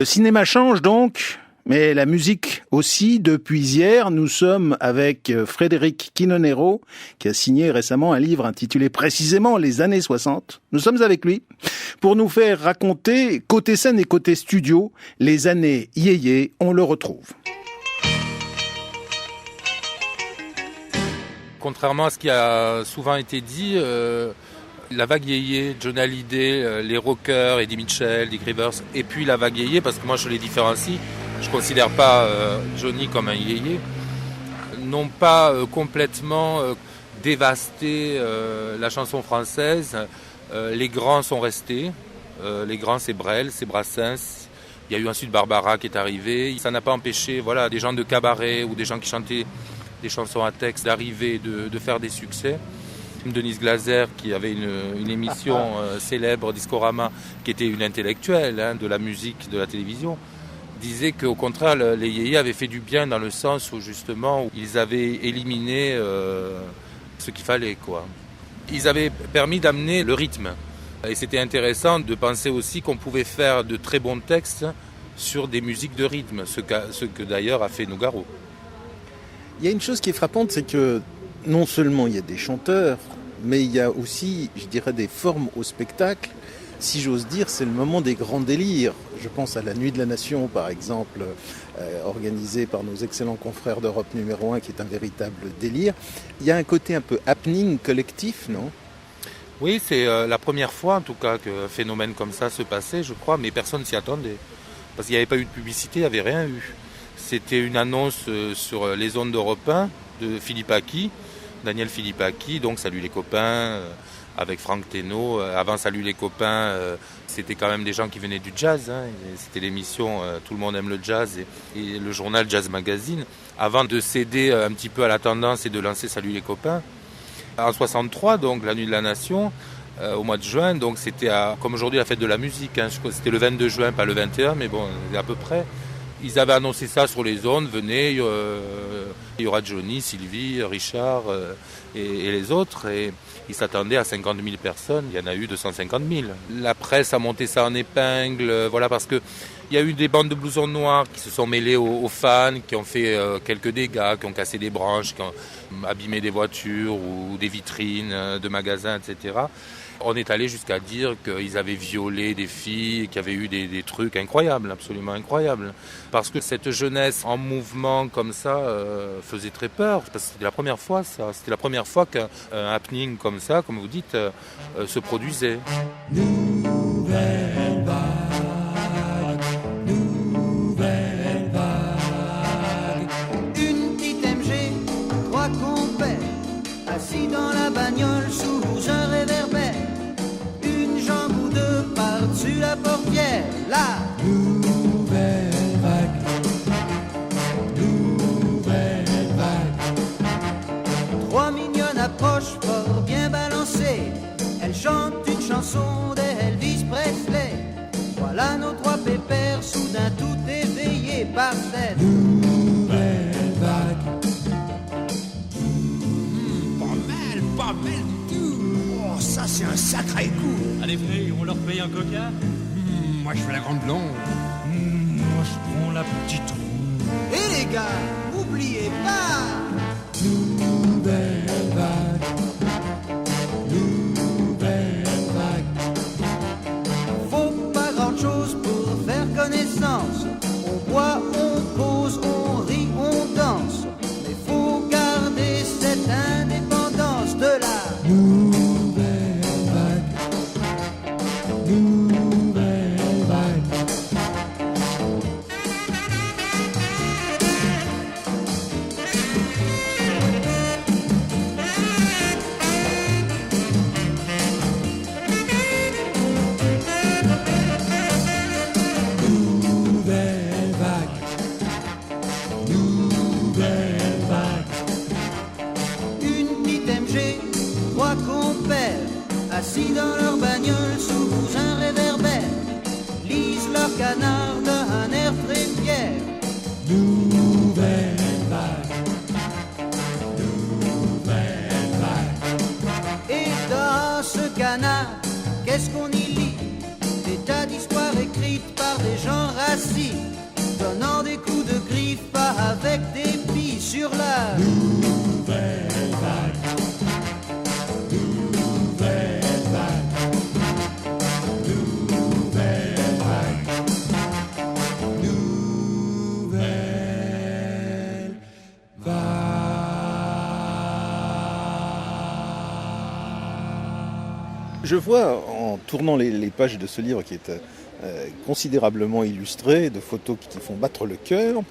Le cinéma change donc, mais la musique aussi. Depuis hier, nous sommes avec Frédéric Quinonero, qui a signé récemment un livre intitulé précisément Les années 60. Nous sommes avec lui pour nous faire raconter, côté scène et côté studio, les années yéyé. On le retrouve. Contrairement à ce qui a souvent été dit, la vague yéyé, Johnny Hallyday, les rockers, Eddie Mitchell, Dick Rivers, et puis la vague yéyé, parce que moi je les différencie, je ne considère pas Johnny comme un yéyé, n'ont pas complètement dévasté la chanson française. Les grands sont restés, les grands c'est Brel, c'est Brassens, il y a eu ensuite Barbara qui est arrivée. Ça n'a pas empêché des gens de cabaret ou des gens qui chantaient des chansons à texte d'arriver, de faire des succès. Denise Glaser, qui avait une émission célèbre, Discorama, qui était une intellectuelle de la musique, de la télévision, disait qu'au contraire, les yéyés avaient fait du bien dans le sens où justement, ils avaient éliminé ce qu'il fallait, quoi. Ils avaient permis d'amener le rythme. Et c'était intéressant de penser aussi qu'on pouvait faire de très bons textes sur des musiques de rythme, ce que d'ailleurs a fait Nougaro. Il y a une chose qui est frappante, c'est que non seulement il y a des chanteurs, mais il y a aussi, je dirais, des formes au spectacle. Si j'ose dire, c'est le moment des grands délires. Je pense à la Nuit de la Nation, par exemple, organisée par nos excellents confrères d'Europe numéro 1, qui est un véritable délire. Il y a un côté un peu happening collectif, non ? Oui, c'est la première fois, en tout cas, qu'un phénomène comme ça se passait, je crois, mais personne s'y attendait. Parce qu'il n'y avait pas eu de publicité, il n'y avait rien eu. C'était une annonce sur les ondes d'Europe 1 de Philippe Aki, Daniel Philippe Aki, donc Salut les copains, avec Franck Thénault. Avant Salut les copains, c'était quand même des gens qui venaient du jazz. C'était l'émission Tout le monde aime le jazz et le journal Jazz Magazine. Avant de céder un petit peu à la tendance et de lancer Salut les copains. En 63, donc la Nuit de la Nation, au mois de juin, donc c'était comme aujourd'hui la fête de la musique. C'était le 22 juin, pas le 21, mais bon, à peu près. Ils avaient annoncé ça sur les ondes, venez, il y aura Johnny, Sylvie, Richard et les autres. Et ils s'attendaient à 50 000 personnes, il y en a eu 250 000. La presse a monté ça en épingle, parce qu'il y a eu des bandes de blousons noirs qui se sont mêlées aux fans, qui ont fait quelques dégâts, qui ont cassé des branches, qui ont abîmé des voitures ou des vitrines de magasins, etc. On est allé jusqu'à dire qu'ils avaient violé des filles, qu'il y avait eu des trucs incroyables, absolument incroyables. Parce que cette jeunesse en mouvement comme ça faisait très peur. Parce que c'était la première fois, ça. C'était la première fois qu'un happening comme ça, comme vous dites, se produisait. Nouvelle vague, nouvelle vague. Une petite MG, croit qu'on perd, assis dans la bagnole sous un réverbère. Une jambe ou deux par-dessus la portière, la nouvelle vague, nouvelle vague. Trois mignonnes approchent fort bien balancées. Elles chantent une chanson d'Elvis Presley. Voilà nos trois pépères, soudain tout éveillés par cette nouvelle vague. Pas mal du tout. Oh, ça c'est un sacré coup. Allez frère, on leur paye un coca. Moi je fais la grande blonde. Moi je prends la petite ronde. Et les gars, n'oubliez pas, Nouvelle vague, nouvelle vague. faut pas grand chose pour faire connaissance. On boit, on cause, on rit, on danse. Mais faut garder cette indépendance de la Nouvelle vague, nouvelle vague. Nouvelle vague. Je vois, en tournant les pages de ce livre qui est considérablement illustré, de photos qui font battre le cœur,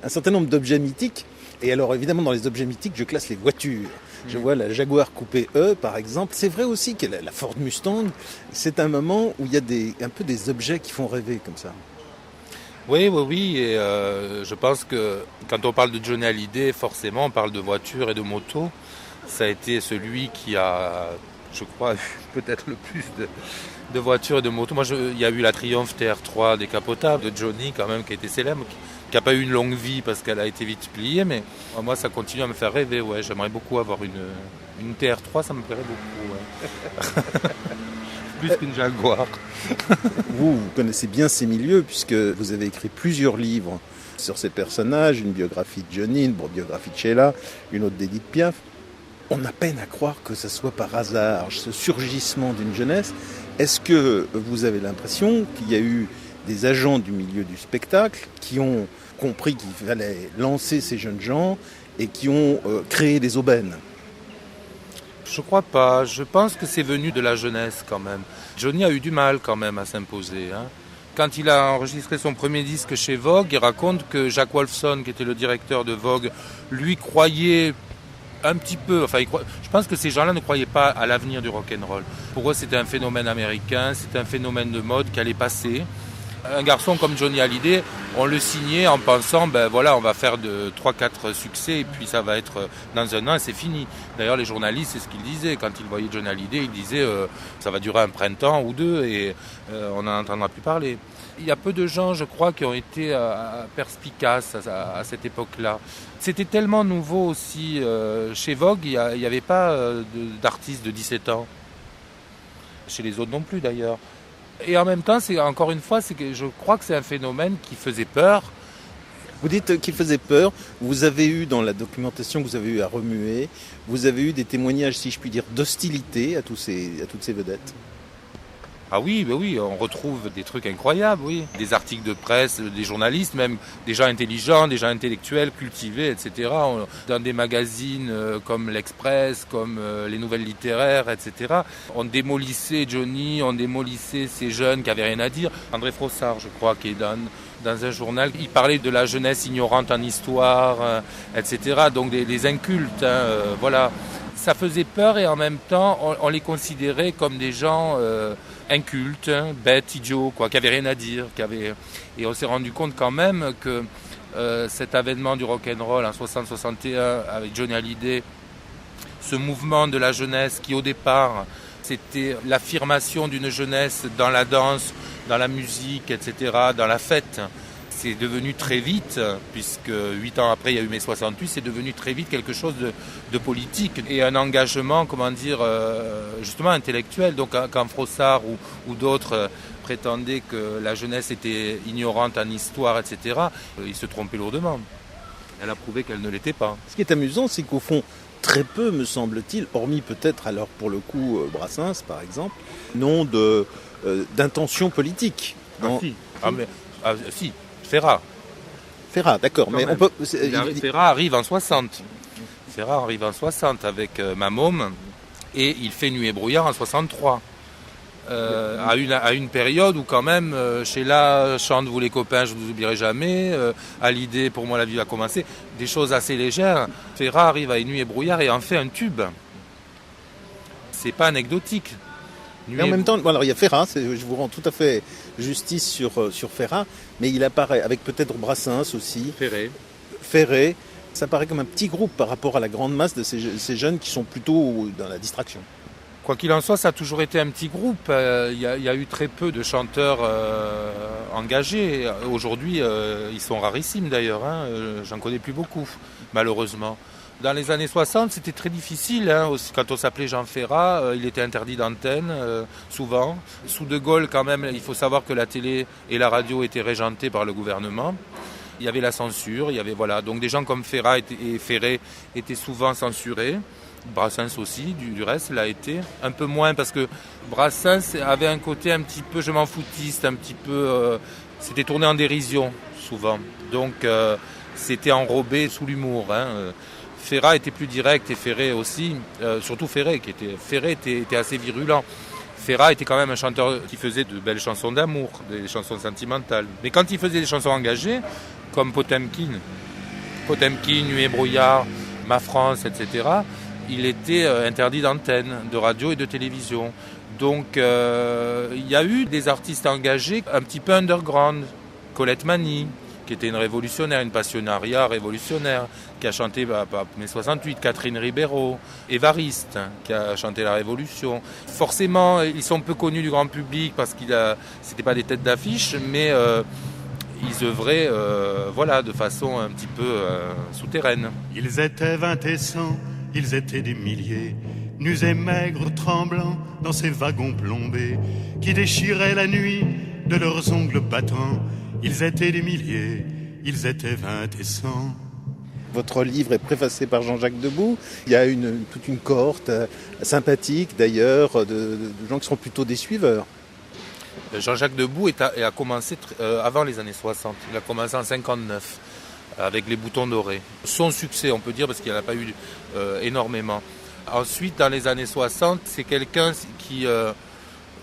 un certain nombre d'objets mythiques. Et alors évidemment dans les objets mythiques, je classe les voitures. Je vois la Jaguar Coupé E par exemple. C'est vrai aussi que la Ford Mustang, c'est un moment où il y a un peu des objets qui font rêver comme ça. Oui. Et je pense que quand on parle de Johnny Hallyday, forcément on parle de voitures et de motos. Ça a été celui qui a, je crois, peut-être le plus de voitures et de motos. Moi, il y a eu la Triumph TR3 décapotable de Johnny quand même, qui a été célèbre, qui n'a pas eu une longue vie parce qu'elle a été vite pliée, mais moi ça continue à me faire rêver. Ouais. J'aimerais beaucoup avoir une TR3, ça me plairait beaucoup. Ouais. Plus qu'une Jaguar. Vous connaissez bien ces milieux puisque vous avez écrit plusieurs livres sur ces personnages, une biographie de Johnny, une biographie de Sheila, une autre d'Edith Piaf. On a peine à croire que ce soit par hasard, ce surgissement d'une jeunesse. Est-ce que vous avez l'impression qu'il y a eu des agents du milieu du spectacle qui ont compris qu'il fallait lancer ces jeunes gens et qui ont créé des aubaines? Je crois pas. Je pense que c'est venu de la jeunesse quand même. Johnny a eu du mal quand même à s'imposer. Quand il a enregistré son premier disque chez Vogue, il raconte que Jack Wolfson, qui était le directeur de Vogue, lui croyait un petit peu, je pense que ces gens-là ne croyaient pas à l'avenir du rock'n'roll. Pour eux, c'était un phénomène américain, c'était un phénomène de mode qui allait passer. Un garçon comme Johnny Hallyday, on le signait en pensant, on va faire 3-4 succès et puis ça va être dans un an et c'est fini. D'ailleurs, les journalistes, c'est ce qu'ils disaient. Quand ils voyaient Johnny Hallyday, ils disaient ça va durer un printemps ou deux et on n'en entendra plus parler. Il y a peu de gens, je crois, qui ont été perspicaces à cette époque-là. C'était tellement nouveau aussi. Chez Vogue, il n'y avait pas d'artistes de 17 ans. Chez les autres non plus, d'ailleurs. Et en même temps, encore une fois, je crois que c'est un phénomène qui faisait peur. Vous dites qu'il faisait peur. Vous avez eu, dans la documentation que vous avez eu à remuer, vous avez eu des témoignages, si je puis dire, d'hostilité à toutes ces vedettes. Ah oui, on retrouve des trucs incroyables, oui. Des articles de presse, des journalistes, même des gens intelligents, des gens intellectuels, cultivés, etc. Dans des magazines comme l'Express, comme les Nouvelles littéraires, etc. On démolissait Johnny, on démolissait ces jeunes qui n'avaient rien à dire. André Frossard, je crois, qui est dans un journal, il parlait de la jeunesse ignorante en histoire, etc. Donc les incultes, voilà. Ça faisait peur et en même temps, on les considérait comme des gens incultes, bêtes, idiots, qui n'avaient rien à dire. Et on s'est rendu compte quand même que cet avènement du rock'n'roll en 60-61 avec Johnny Hallyday, ce mouvement de la jeunesse qui au départ, c'était l'affirmation d'une jeunesse dans la danse, dans la musique, etc., dans la fête. C'est devenu très vite, puisque 8 ans après il y a eu mai 68, c'est devenu très vite quelque chose de politique et un engagement, justement intellectuel. Donc quand Frossard ou d'autres prétendaient que la jeunesse était ignorante en histoire, etc., ils se trompaient lourdement. Elle a prouvé qu'elle ne l'était pas. Ce qui est amusant, c'est qu'au fond, très peu, me semble-t-il, hormis peut-être alors pour le coup Brassens par exemple, n'ont d'intention politique. Si. Ferrat, d'accord. Mais on peut... Ferrat arrive en 60. Ferrat arrive en 60 avec Ma Môme et il fait Nuit et brouillard en 63. À une période où quand même Sheila chante Vous les copains, je ne vous oublierai jamais, Hallyday, Pour moi la vie va commencer, des choses assez légères. Ferrat arrive à Nuit et brouillard et en fait un tube. C'est pas anecdotique. Mais en même temps, alors il y a Ferrat, je vous rends tout à fait justice sur Ferrat, mais il apparaît avec peut-être Brassens aussi. Ferré, ça paraît comme un petit groupe par rapport à la grande masse de ces jeunes qui sont plutôt dans la distraction. Quoi qu'il en soit, ça a toujours été un petit groupe. Il y a eu très peu de chanteurs engagés. Aujourd'hui, ils sont rarissimes d'ailleurs. J'en connais plus beaucoup, malheureusement. Dans les années 60, c'était très difficile. Aussi, quand on s'appelait Jean Ferrat, il était interdit d'antenne, souvent. Sous De Gaulle, quand même, il faut savoir que la télé et la radio étaient régentées par le gouvernement. Il y avait la censure, donc des gens comme Ferrat et Ferré étaient souvent censurés. Brassens aussi, du reste, l'a été. Un peu moins, parce que Brassens avait un côté un petit peu je m'en foutiste, un petit peu... c'était tourné en dérision, souvent. Donc, c'était enrobé sous l'humour. Ferrat était plus direct et Ferré aussi, surtout Ferré était assez virulent. Ferrat était quand même un chanteur qui faisait de belles chansons d'amour, des chansons sentimentales. Mais quand il faisait des chansons engagées, comme Potemkin, Nuit et brouillard, Ma France, etc., il était interdit d'antenne, de radio et de télévision. Donc il y a eu des artistes engagés un petit peu underground. Colette Mani, qui était une révolutionnaire, une passionnariat révolutionnaire, qui a chanté mai 68, Catherine Ribeiro, Évariste, qui a chanté la Révolution. Forcément, ils sont peu connus du grand public parce c'était pas des têtes d'affiche, mais ils œuvraient de façon un petit peu souterraine. Ils étaient 20 et 100, ils étaient des milliers, nus et maigres, tremblants dans ces wagons plombés qui déchiraient la nuit de leurs ongles battants. Ils étaient des milliers, ils étaient 20 et 100. Votre livre est préfacé par Jean-Jacques Debout. Il y a toute une cohorte sympathique d'ailleurs, de gens qui sont plutôt des suiveurs. Jean-Jacques Debout a commencé avant les années 60. Il a commencé en 59 avec Les Boutons Dorés. Son succès, on peut dire, parce qu'il n'y en a pas eu énormément. Ensuite, dans les années 60, c'est quelqu'un qui...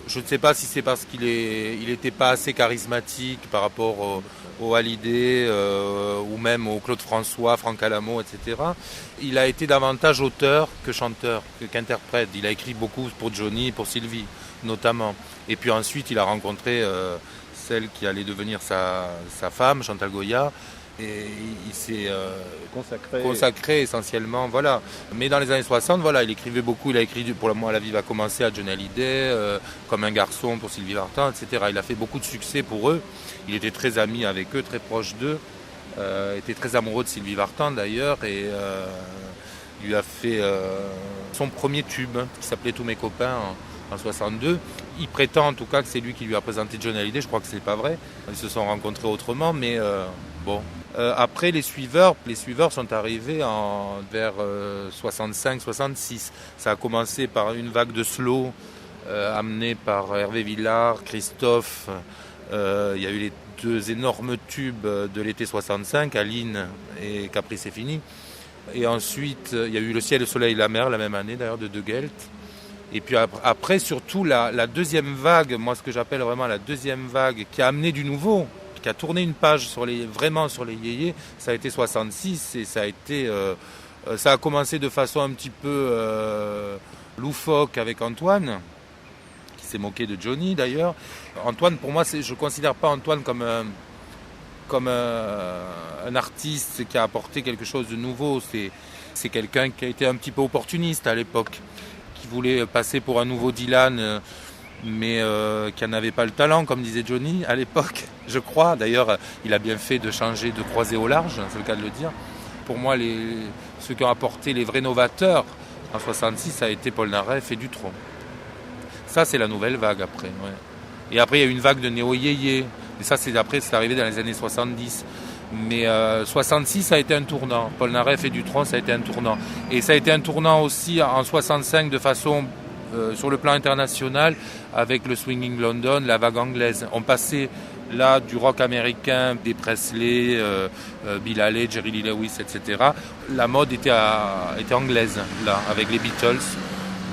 je ne sais pas si c'est parce qu'il n'était pas assez charismatique par rapport au Hallyday ou même au Claude François, Franck Alamo, etc. Il a été davantage auteur que chanteur, qu'interprète. Il a écrit beaucoup pour Johnny, pour Sylvie notamment. Et puis ensuite, il a rencontré celle qui allait devenir sa femme, Chantal Goya. Et il s'est consacré essentiellement, voilà. Mais dans les années 60, il écrivait beaucoup. Il a écrit Pour moi, la vie va commencer à Johnny Hallyday, Comme un garçon pour Sylvie Vartan, etc. Il a fait beaucoup de succès pour eux. Il était très ami avec eux, très proche d'eux. Était très amoureux de Sylvie Vartan d'ailleurs. Et lui a fait son premier tube qui s'appelait Tous mes copains en 62. Il prétend en tout cas que c'est lui qui lui a présenté Johnny Hallyday. Je crois que c'est pas vrai. Ils se sont rencontrés autrement, mais bon. Après, les suiveurs sont arrivés vers 65-66. Ça a commencé par une vague de slow amenée par Hervé Villard, Christophe. Il y a eu les deux énormes tubes de l'été 65, Aline et Capri c'est fini. Et ensuite, il y a eu Le ciel, le soleil et la mer, la même année d'ailleurs, de Gelt. Et puis après, surtout, la deuxième vague, moi ce que j'appelle vraiment la deuxième vague, qui a amené du nouveau, qui a tourné une page vraiment sur les yéyés, ça a été 66 et ça a commencé de façon un petit peu loufoque avec Antoine, qui s'est moqué de Johnny d'ailleurs. Antoine, pour moi, je ne considère pas Antoine comme un artiste qui a apporté quelque chose de nouveau. C'est quelqu'un qui a été un petit peu opportuniste à l'époque, qui voulait passer pour un nouveau Dylan, mais qui n'avait pas le talent, comme disait Johnny à l'époque, je crois. D'ailleurs, il a bien fait de changer de croisée au large, c'est le cas de le dire. Pour moi, ceux qui ont apporté les vrais novateurs en 66, ça a été Paul Naref et Dutronc. Ça, c'est la nouvelle vague après. Ouais. Et après, il y a eu une vague de néo-yéyé. Et ça, c'est arrivé dans les années 70. Mais 66, ça a été un tournant. Paul Naref et Dutronc, ça a été un tournant. Et ça a été un tournant aussi en 65 de façon... sur le plan international, avec le Swinging London, la vague anglaise. On passait là du rock américain, des Presley, Bill Haley, Jerry Lee Lewis, etc. La mode était anglaise, là, avec les Beatles.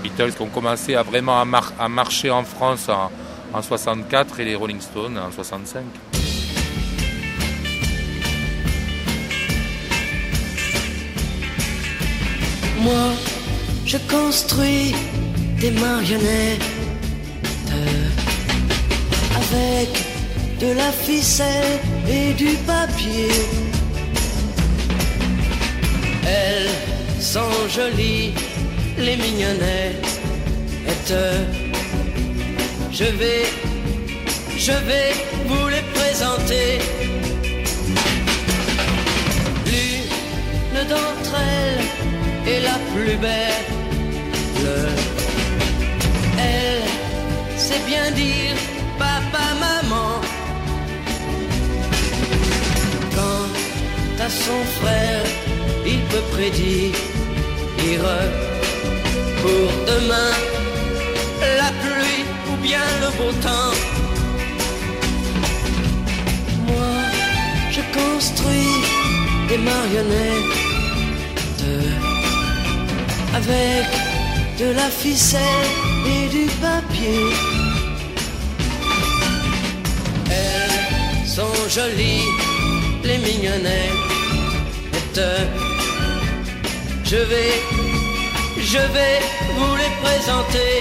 Beatles qui ont commencé à vraiment à marcher en France en 64 et les Rolling Stones en 65. Moi, je construis des marionnettes avec de la ficelle et du papier. Elles sont jolies, les mignonnettes. Je vais vous les présenter. L'une d'entre elles est la plus belle. Elle sait bien dire papa, maman. Quant à son frère, il peut prédire pour demain la pluie ou bien le beau temps. Moi, je construis des marionnettes avec de la ficelle et du papier. papier. Elles sont jolies, les mignonnettes. Je vais vous les présenter.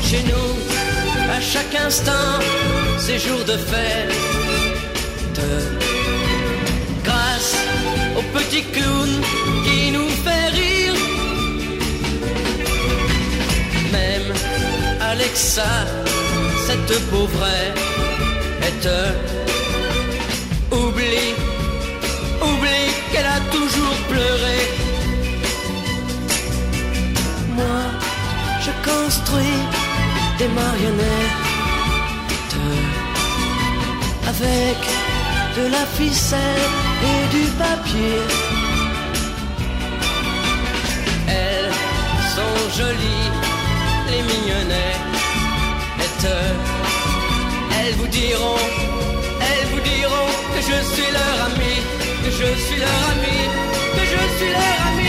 Chez nous, à chaque instant, c'est jour de fête. Grâce au petit clown qui nous fait rire. Même Alexa, cette pauvrette, oublie qu'elle a toujours pleuré. Moi, je construis des marionnettes avec de la ficelle et du papier. Elles sont jolies, les mignonnettes. Elles vous diront que je suis leur ami, que je suis leur ami, que je suis leur ami.